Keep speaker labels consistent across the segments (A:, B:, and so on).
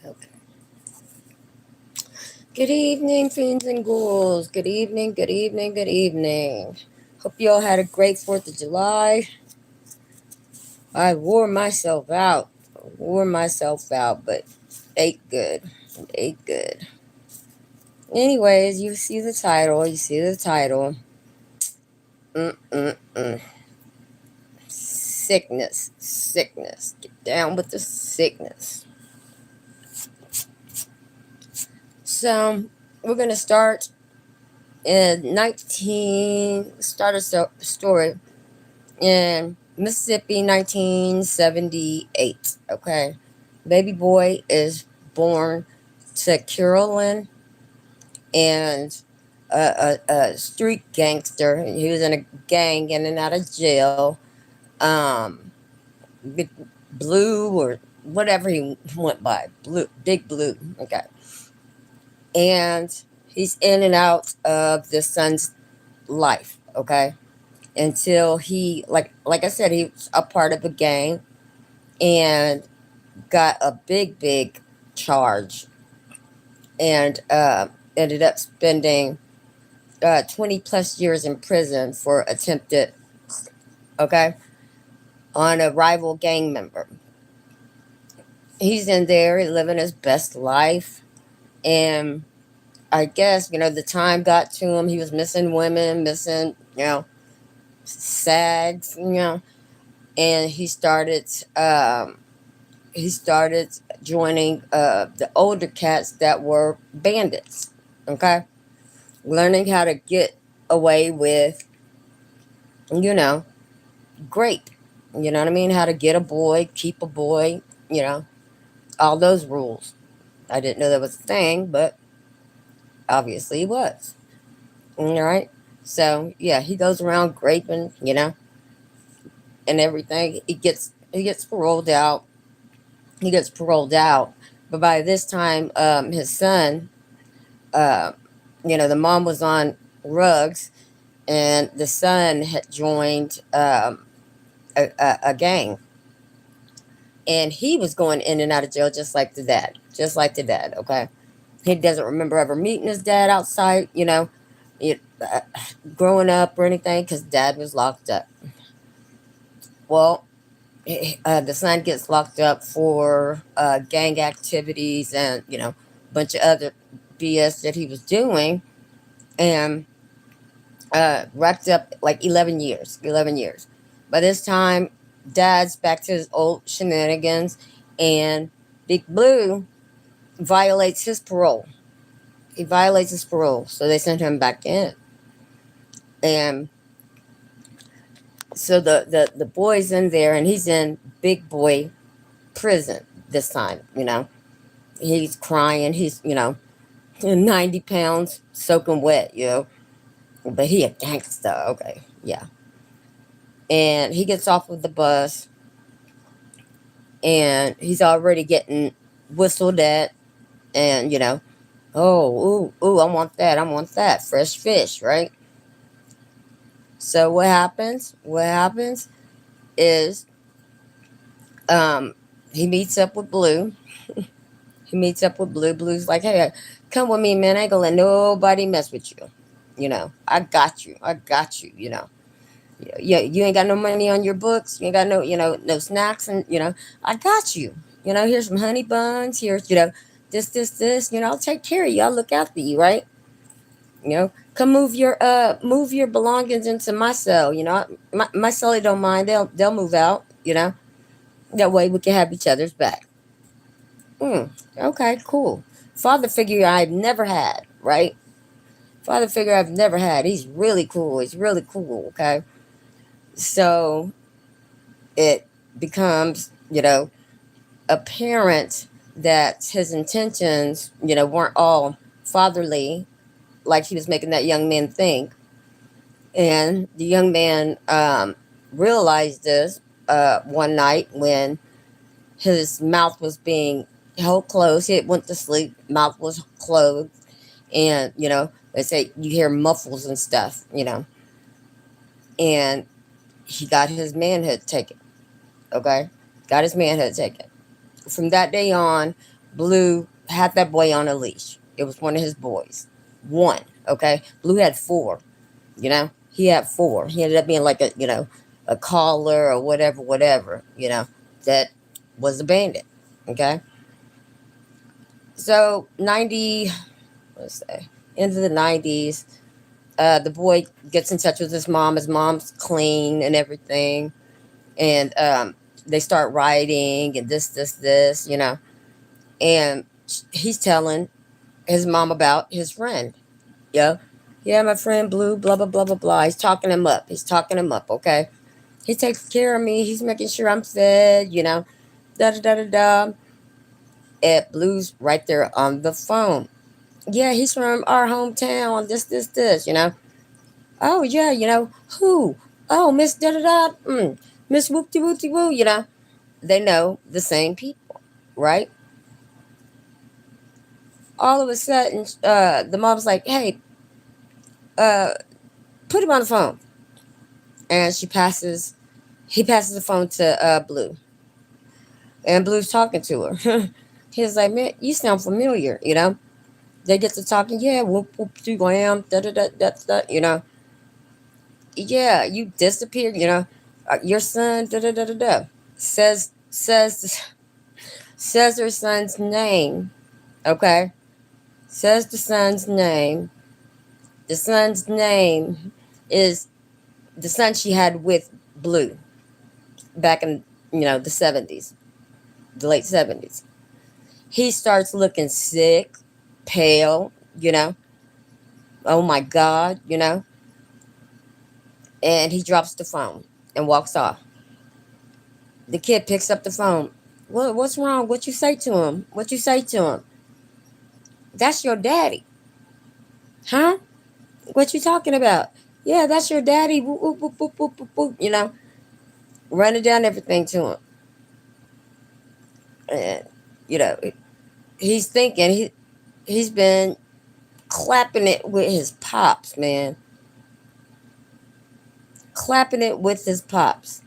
A: Okay. Good evening, fiends and ghouls. Good evening, good evening, good evening. Hope you all had a great 4th of July. I wore myself out. But ate good. Ate good. Anyways, you see the title. Mm-mm-mm. Sickness. Get down with the sickness. So, we're going to start start a story in Mississippi, 1978. Okay, baby boy is born to Carolyn and a street gangster. He was in a gang in and out of jail. Um, Big Blue or whatever he went by, Big Blue. Okay, and he's in and out of the son's life. Okay, until he like I said, he was a part of a gang and got a big charge and ended up spending 20 plus years in prison for attempted, okay, on a rival gang member. He's in there living his best life, and I guess the time got to him. He was missing women, missing, sad, and he started joining the older cats that were bandits. Okay, learning how to get away with, you know, grape. You know what I mean? How to get a boy, keep a boy. You know, all those rules. I didn't know that was a thing, but obviously it was. All right. So yeah, he goes around graping, and everything. He gets paroled out. But by this time, his son, uh, the mom was on Ruggs, and the son had joined a gang, and he was going in and out of jail just like the dad. Okay, he doesn't remember ever meeting his dad outside, you- uh, growing up or anything, because dad was locked up. Well, the son gets locked up for gang activities and a bunch of other BS that he was doing, and wrapped up like 11 years. 11 years. By this time, dad's back to his old shenanigans, and Big Blue violates his parole. He violates his parole, so they sent him back in. And so the boy's in there, and he's in big boy prison this time. He's crying. He's 90 pounds soaking wet. But he a gangster. Okay, yeah. And he gets off of the bus, and he's already getting whistled at, and oh, ooh, I want that fresh fish, right? So what happens is, um he meets up with Blue. Blue's like, hey, come with me, man. I ain't gonna let nobody mess with you. I got you. You ain't got no money on your books. You ain't got no snacks, and I got you. Here's some honey buns. Here's this. I'll take care of you. I'll look after you, right? Come move your belongings into my cell. My cellie don't mind. They'll move out. That way we can have each other's back. Hmm. Okay, cool. Father figure I've never had, right? Father figure I've never had. He's really cool. He's really cool. Okay, so it becomes apparent that his intentions weren't all fatherly, like he was making that young man think. And the young man realized this one night when his mouth was being held closed. He went to sleep, mouth was closed, and they say you hear muffles and stuff, and he got his manhood taken. Okay, got his manhood taken. From that day on, Blue had that boy on a leash. It was one of his boys. One, okay? Blue had four, you know? He had four. He ended up being like a caller or whatever, that was a bandit, okay? So, 90, let's say, into the 90s, the boy gets in touch with his mom. His mom's clean and everything. And they start writing and this, and he's telling his mom about his friend. Yeah. Yeah, my friend Blue, blah, blah, blah, blah, blah. He's talking him up. Okay? He takes care of me. He's making sure I'm fed. Da da da da da. And Blue's right there on the phone. Yeah, he's from our hometown. This. Oh, yeah. Who? Oh, Miss da da da. Miss Whoopty Whoopty Woo. They know the same people, right? All of a sudden, the mom's like, hey, uh, put him on the phone. And he passes the phone to Blue. And Blue's talking to her. He's like, man, you sound familiar. They get to talking, yeah, whoop, whoop, you wham, da da da da da. Yeah, you disappeared. Your son, da da da da da. Says, says, says her son's name, okay? Says the son's name. The son's name is the son she had with Blue back in the 70s, the late 70s. He starts looking sick, pale. Oh my God. And he drops the phone and walks off. The kid picks up the phone. What's wrong? What you say to him? What you say to him? That's your daddy. Huh? What you talking about? Yeah, that's your daddy. Whoop, whoop, whoop, whoop, whoop, whoop, whoop. Running down everything to him. And, you know, he's thinking he's been clapping it with his pops, man. Clapping it with his pops.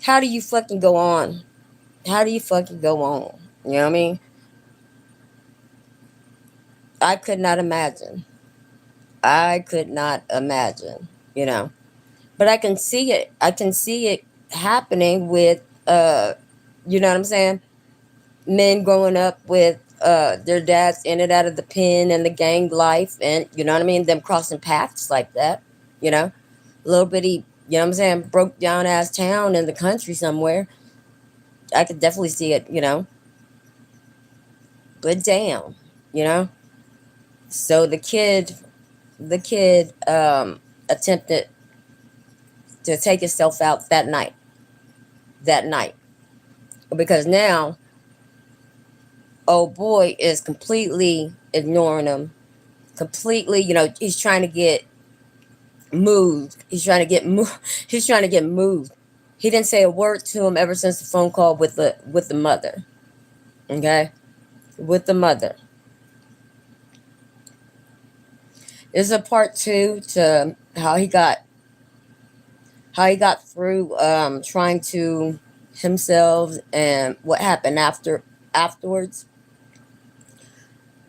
A: How do you fucking go on? How do you fucking go on? You know what I mean? I could not imagine. I could not imagine. But I can see it. I can see it happening with you know what I'm saying? Men growing up with their dads in and out of the pen and the gang life, and you know what I mean, them crossing paths like that, a little bitty, you know what I'm saying, broke down ass town in the country somewhere. I could definitely see it. But damn, you know. So the kid attempted to take himself out that night. That night, because now old boy is completely ignoring him. Completely, he's trying to get moved. He's trying to get moved. He's trying to get moved. He didn't say a word to him ever since the phone call with the mother. Okay, with the mother. There's a part two to how he got through trying to himself and what happened afterwards.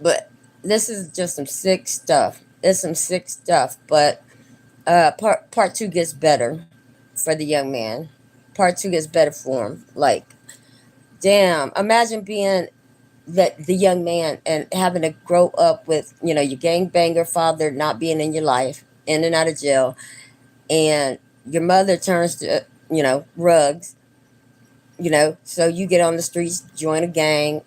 A: But this is just some sick stuff. It's some sick stuff. But part two gets better for the young man. Part two gets better for him. Like, damn, imagine being the young man and having to grow up with your gangbanger father not being in your life, in and out of jail, and your mother turns to rugs. So you get on the streets, join a gang,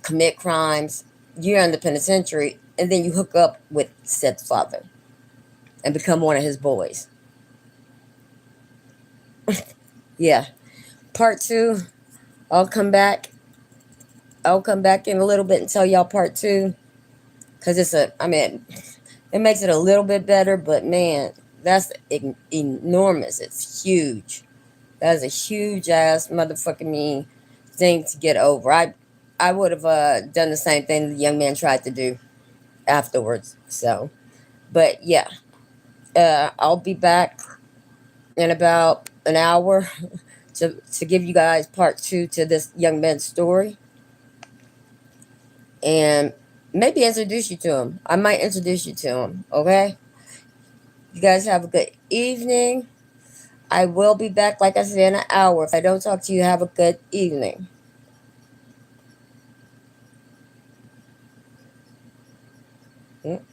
A: commit crimes. You're in the penitentiary, and then you hook up with said father and become one of his boys. Yeah. Part two, I'll come back. I'll come back in a little bit and tell y'all part two. Because it makes it a little bit better, but man, that's enormous. It's huge. That's a huge ass motherfucking me thing to get over. I would have done the same thing the young man tried to do afterwards. So, but yeah, I'll be back in about an hour to give you guys part two to this young man's story. and maybe introduce you to him. I might introduce you to him. Okay. You guys have a good evening. I will be back, like I said, in an hour. If I don't talk to you, have a good evening. Mm-mm.